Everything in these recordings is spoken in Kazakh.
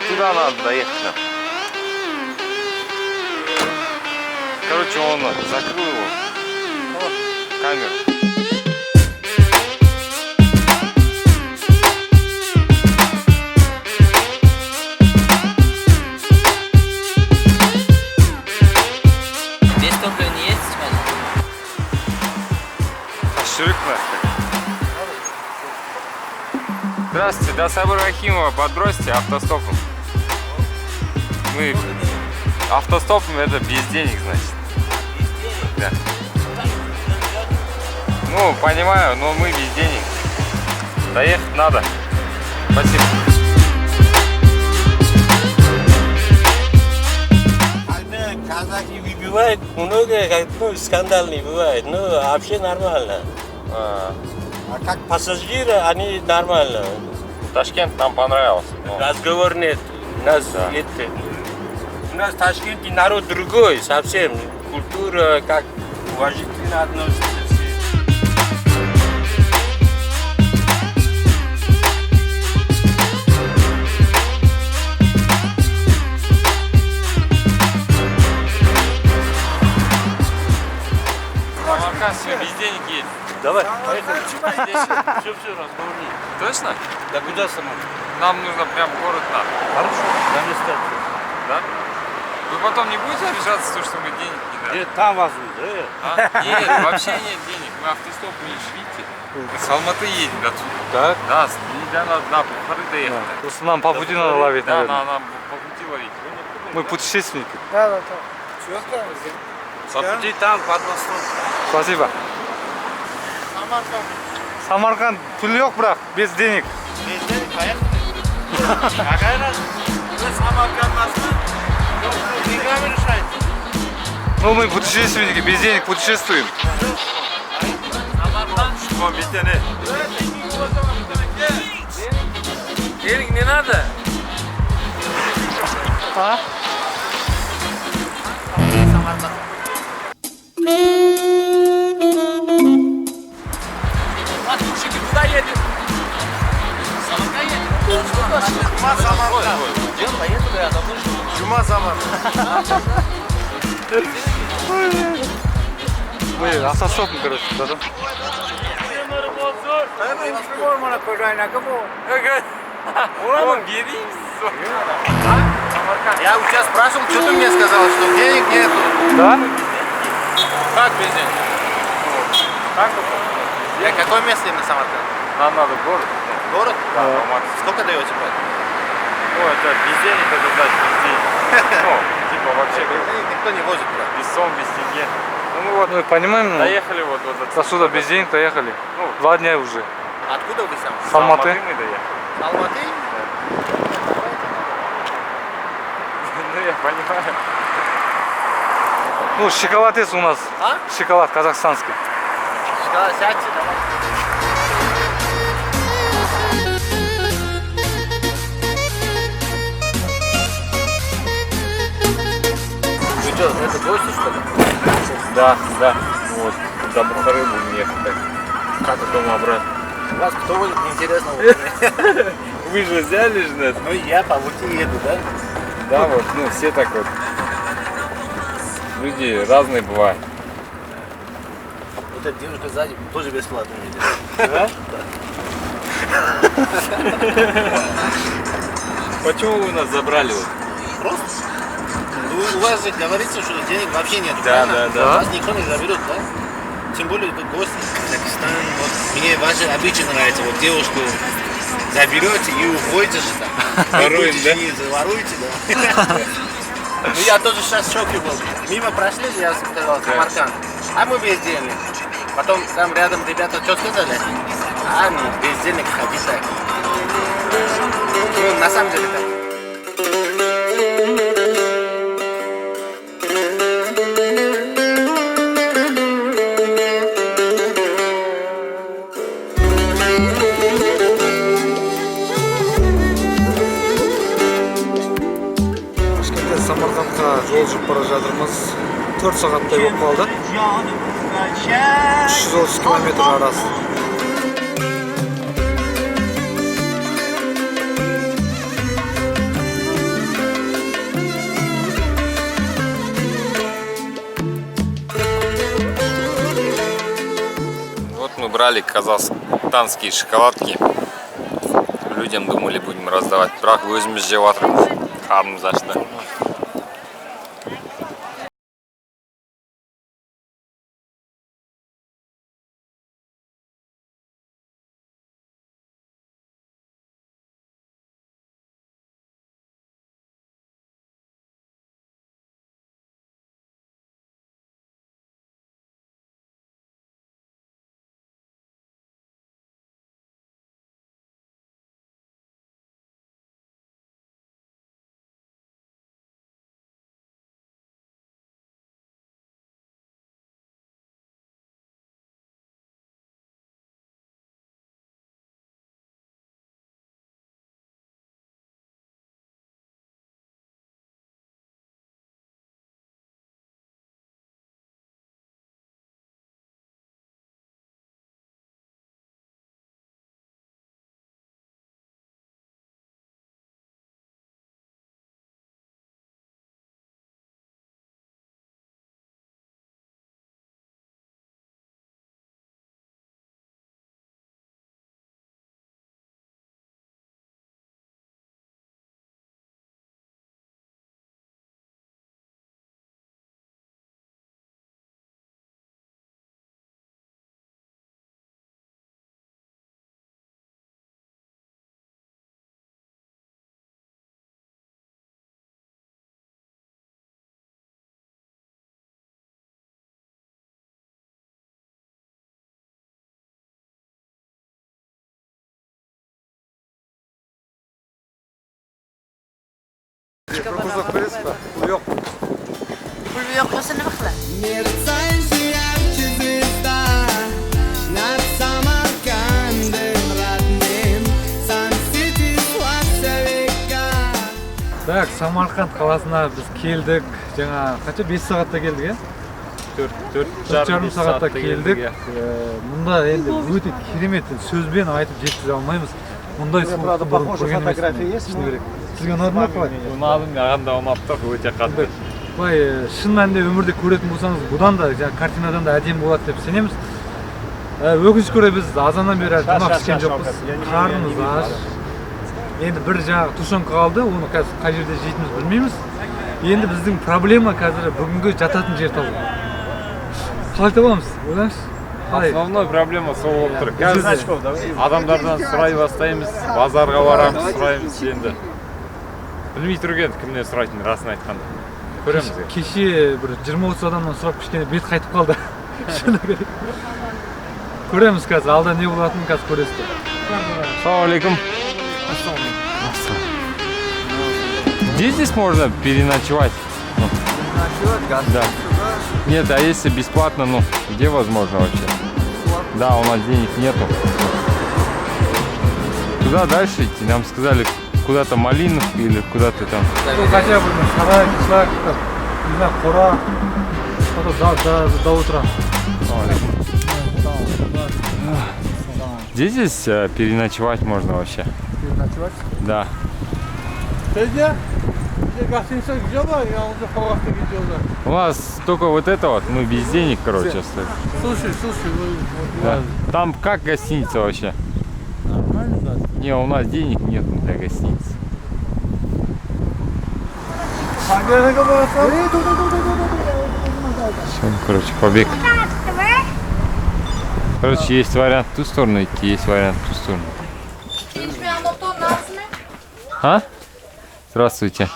Туда надо доехать. Короче, он закрыл его. Камеру. Без топлива не ездить, Здравствуйте, до Сабыра Рахимова подбросьте автостопом. Мы автостопом это без денег, значит. Да. Ну, понимаю, но мы без денег. Доехать надо. Спасибо. Казахи выбивают, много скандальные бывает, но вообще нормально. А как пассажиры, они нормально. Ташкент нам понравился. Разговор нет. У нас в Ташкенте народ другой, совсем. Культура, как уважительно относится. Самарканд все без денег едет. Давай, поехали. Все, разговорни. Точно? Да куда Самарканд? Нам нужно прям в город надо. Хорошо, на место. Да? Вы потом не будете обижаться, что мы денег не дали? Нет, там возьмут, А? Нет, вообще нет денег. Мы автостоп, вы лишь видите. С Алматы едем отсюда. Так? Да, нельзя на Бухары доехать. Просто нам по пути надо ловить, Да, наверное. нам по пути ловить. Мы путешественники. Да. По пути там, под мостом. Спасибо. Самарканд пул yok бірақ, без денег. Без денег, поехали. Какая разница? Вы Самарканд возьмут, деньгами решаете. Ну, мы путешественники, без денег путешествуем. Что, битяне? Денег не надо? А? Куда едет? Самарканд едет? Cuma Samarkand. Diyorum поехали, а давно же. Cuma Samarkand. Мы автостопом, короче, да? О, бери. Я у тебя спрашивал, что ты мне сказал, что денег нету. Да? Как без денег? Как это? Какое место именно Самарканд? Нам надо в город. Город? Да, по максимуму. Сколько даете платить? Ну, это без денег, это значит без денег. Ну, типа вообще Никто не возит туда. без сом, без тенге. Ну мы вот Мы понимаем, ну, доехали вот отсюда без денег доехали. Ну, 2 дня уже. Откуда вы сам? С Алматы. мы доехали. Алматы? Ну, я понимаю. Ну, шоколад есть у нас. А? Шоколад казахстанский. Сядьте, давай. Вы что, это гости, что ли? Да. Вот. До Бухары будем ехать. Как дома обратно. Вас кто возит, неинтересно. Вы же взяли же нас. Ну, я по пути еду, да? Да, вот, ну все так вот. Люди разные бывают. Вот эта девушка сзади тоже бесплатно едет. Да? Почему вы нас забрали? Вот? Просто? Ну, у вас же говорится, что денег вообще нет. Да, правильно? да. Вас никто не заберет, да? Тем более это гости. Казахстан, вот. Мне ваши обычаи нравятся. Вот девушку заберете и уходите же там. Воруем, да? Воруете, да? Ну я тоже сейчас в шоке был. Мимо прошли, я сказал, Самарканд. А мы без денег. Потом там рядом ребята что сказали? А они без денег ходить так. Ну, на самом деле так. Самарқандқа жол жүріп бара жатырмыз. 4 сағаттай болып қалды. 330 километр арасы. собрали казахстанские шоколадки. Людям думали, будем раздавать. Бірақ өзіміз жеп жатырмыз. Қарнымыз ашты. Kızak beresiz mi? Pul yok. Pul yo'q bo'lsa nima qiladi? Мерцающая звезда над Самаркандом родным, Сан-Сити славься века. Так, Самарқанд қаласына біз келдік. Жаңа қанша 5 сағатта келдік, е? 4,5 сағатта келдік. Мұнда енді өте керемет сөзбен айтып жеткізе алмаймыз. Мұндай сұлулықты бұрын көрген емеспін. Шыны керек. Сізге ұнады ма қалай? Ұнады, маған да ұнап тұр, өте қатты. Былай шын мәнінде өмірде көретін болсаңыз, бұдан да картинадан да әдемі болады деп сенеміз. Өкінішке орай біз азаннан бері әлі тамақ ішкен жоқпыз. Қарнымыз аш. Енді бір жаңағы тушенка қалды, оны қазір қай жерде жейтінімізді білмейміз. Енді біздің проблема қазір бүгінгі жататын жер табу. Қалай табамыз? Ойлаңызшы. Основной проблема сол болып тұр. Қазір адамдардан сұрай бастаймыз, базарға барамыз, сұраймыз енді. Білмей тұрген кімнен сұрайтын, расын айтқанда. Көреміз. Кеше бір 20-30 адамнан сұрап кішкене бет қайтып қалды. Шыны керек. Көреміз қазір, алда не болатынын қазір көресіздер. Ассалам алейкум. Где здесь можно переночевать? Да. Нет, а если бесплатно, ну, где возможно вообще? Да, у нас денег нету. Куда дальше идти? Нам сказали куда-то Малинов или куда-то там. Хотя бы сарай, кишлак, не знаю, Қора, до утра. Где здесь переночевать можно вообще? Переночевать? Да. У нас только вот это вот, мы без денег, короче, остались. Слушай, Да. Там как гостиница вообще? нормально, да? Не, у нас денег нет для гостиницы. Все, короче, побег. Короче, есть вариант в ту сторону идти, есть вариант в ту сторону. А? Здравствуйте.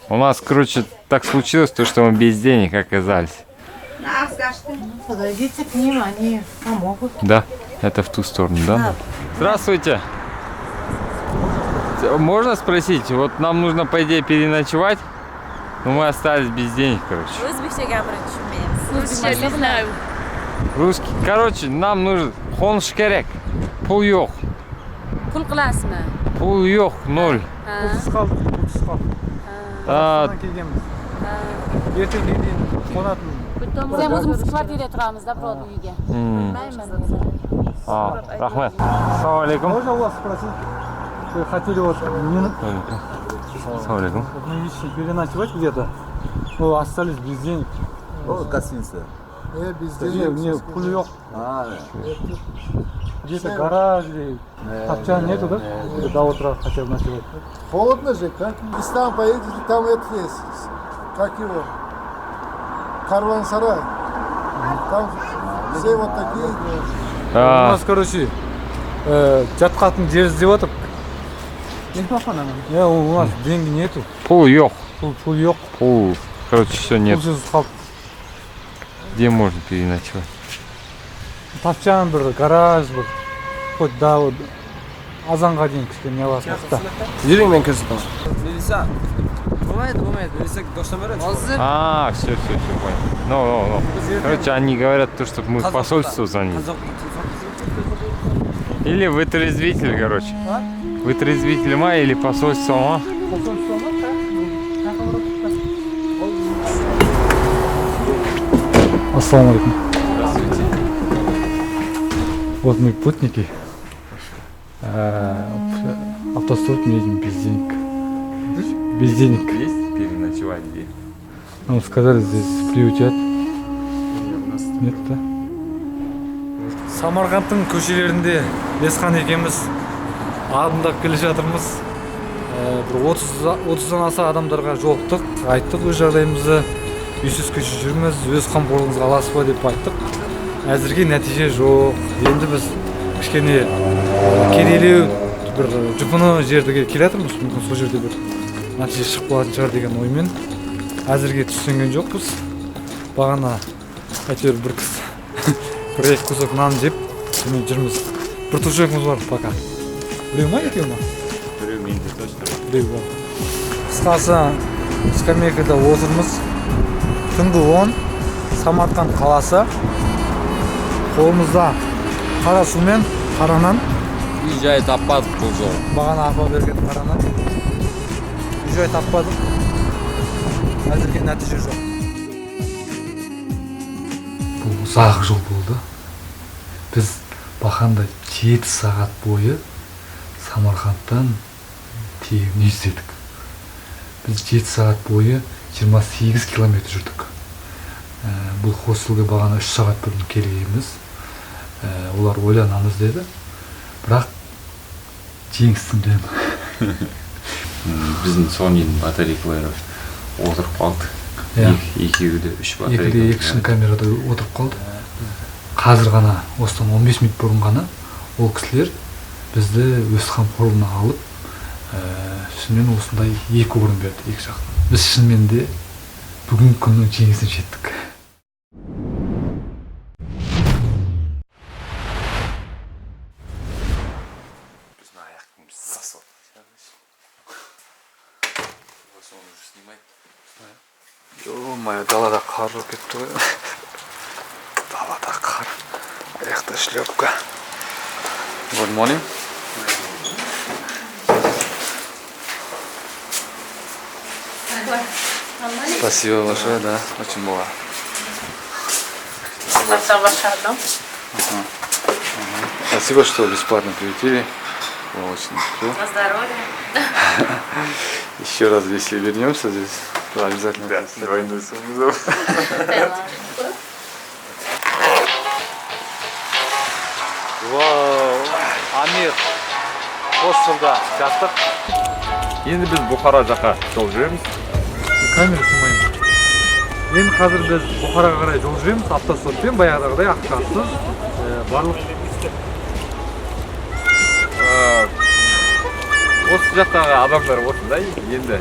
У нас, короче, так случилось, то, что мы без денег оказались. Подойдите к ним, они помогут. Да, это в ту сторону, да? Здравствуйте. Можно спросить, вот нам нужно, по идее, переночевать, но мы остались без денег, короче. Не знаю. Русский. Короче, нам нужен хонш керек. Пул yok. Pul qilasizmi? Пул yok, ноль. Пулсыз қалдық, пулсыз қалдық. Қазақстаннан келгенбіз. Ертеңге дейін қонатын. Biz ham o'zimiz kvartirada turamizda, birovni uyiga. Bilmayman. Рахмет. Ассалам алейкум. Можно у вас спросить? Вы хотели вот минут? Ассалам алейкум. Мы решили переночевать где-то. Ну, остались без денег. Гостиница. Не, пули yok. Где-то гараж или топчан нету, да? Или до утра хотя бы ночевать. Холодно же, как? Если там поедете, там это есть. Как его? Карван-сарай. Там все вот такие. У нас, короче, жатқатын жер іздеп жатыр. У нас деньги нету. Пул yok. Пул yok. Пул. Короче, все нет. Пулсыз қалып. Где можно переночевать? Тапчан бір, гараж бір. Хоть да, вот азанға дейін кішкене не аласың да. Жүріңмен көрсетіп. Melisa. Болмайды. Melisa доштан береді. А, все, понял. Ну. Короче, они говорят, то, чтобы мы в посольство звонили. Или вытрезвитель, короче. Вытрезвитель ма или посольство ма. Ассаламу алейкум. Здравствуйте. Вот мы путники. Автостоп мы едем без денег. Без денег. Есть переночевать где? Нам сказали, здесь приютят. Нет, да? Самарқандтың көшелерінде Бесхан екеуміз адымдап келе жатырмыз. Бір 30-дан аса адамдарға жолықтық, айттық өз жағдайымызды, үйсіз көшіп жүрміз, өз қамқорлығыңызға аласыз ба деп айттық. Әзірге нәтиже жоқ. Енді біз кішкене кедейлеу бір жұпыны жерге келе жатырмыз. Мүмкін сол жерде бір нәтиже шығып қалатын шығар деген оймен әзірге түстенген жоқпыз. Бағана әйтеуір бір кісі бір-екі кусок нан жеп сонымен жүрміз. Бір туршегіміз бар пока. Біреу ма екеу ма? Біреу менде точно. Біреу бар. Қысқасы скамейкада отырмыз. Түнгі 10, Самарқанд қаласы. Қолымызда қара су мен қара нан. Үй жай таппадық бұл жолы. Бағана апа берген қара нан. Үй жай таппадық. Әзірге нәтиже жоқ. Бұл ұзақ жол болды. Біз бақанда 7 сағат бойы Самарқандтан тегін іздедік. Біз 7 сағат бойы 28 километр жүрдік. Бұл хостелге бағана 3 сағат бұрын келгенбіз. Олар ойланамыз деді. Бірақ жеңістімден. Біздің Sony'дің батарейкалары отырып қалды. Екеуі де 3 батарейка. Екеуі де екішін камерада отырып қалды. Қазір ғана, осыдан 15 минут бұрын ғана ол кісілер бізді өз қамқорлығына алып, шынымен осындай 2 орын берді, 2 жақтан. Біз шынымен де бүгінгі күннің жеңісін жеттік. Біздің аяқтың сасып. Оны уже снимать. Ё-моё, далада қар жоқ кетті ғой. Далада қар. Аяқта шлепка. Good morning. Спасибо большое, да, очень было. Спасибо, что бесплатно приютили. Очень хорошо. На здоровье. Еще раз, если вернемся здесь, то обязательно. Да, двойную сумму. Вау, Амир, хостелда жаттық. Енді біз Бұхара жаққа жол жүреміз. Камера снимаймын. Енді қазір біз Бұхараға қарай жол жүреміз, автостоппен баяғыдағыдай ақшасыз. Барлық Осы жақтағы адамдар осындай енді.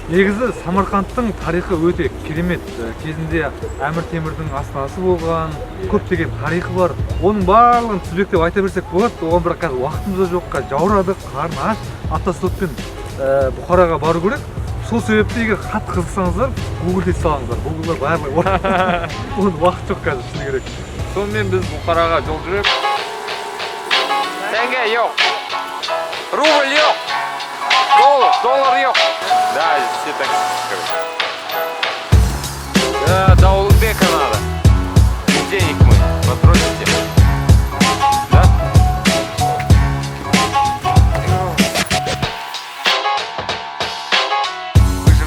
Негізі Самарқандтың тарихы өте керемет. Кезінде Әмір Темірдің астанасы болған, көптеген тарихы бар. Оның барлығын тізбектеп айта берсек болады. Оған бірақ қазір уақытымыз да жоқ. Жаурадық, қарны аш, автостоппен Бұхараға бару керек. Сол себепті егер қатты қызықсаңыздар, Google-де салыңыздар. Google-да барлығы оның уақыт жоқ қазір шыны керек. Сонымен біз Бұхараға жол жүреміз. Теңге жоқ. Рубль жоқ. Доллар жоқ. Да, все так скажут. Да, до Улугбека надо. Без денег мы. Попросите. Да? Вы же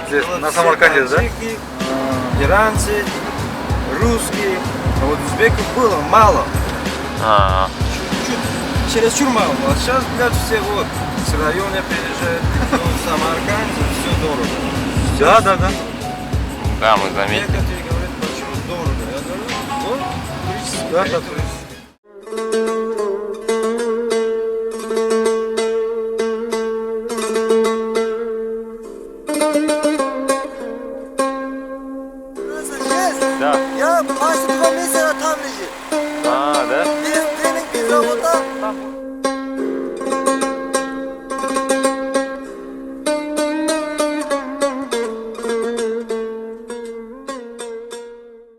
Здесь, было на все Самарканде, да? таджики, иранцы, русские. А вот узбеков было мало. Чуть-чуть, чересчур мало. А сейчас, блядь, все вот с района приезжают, в Самарканде, все дорого. Да, да, да. Да, мы заметили. Некоторые говорят, почему дорого. Я говорю, вот, туристический Да, тариф. да. Да. Я Паша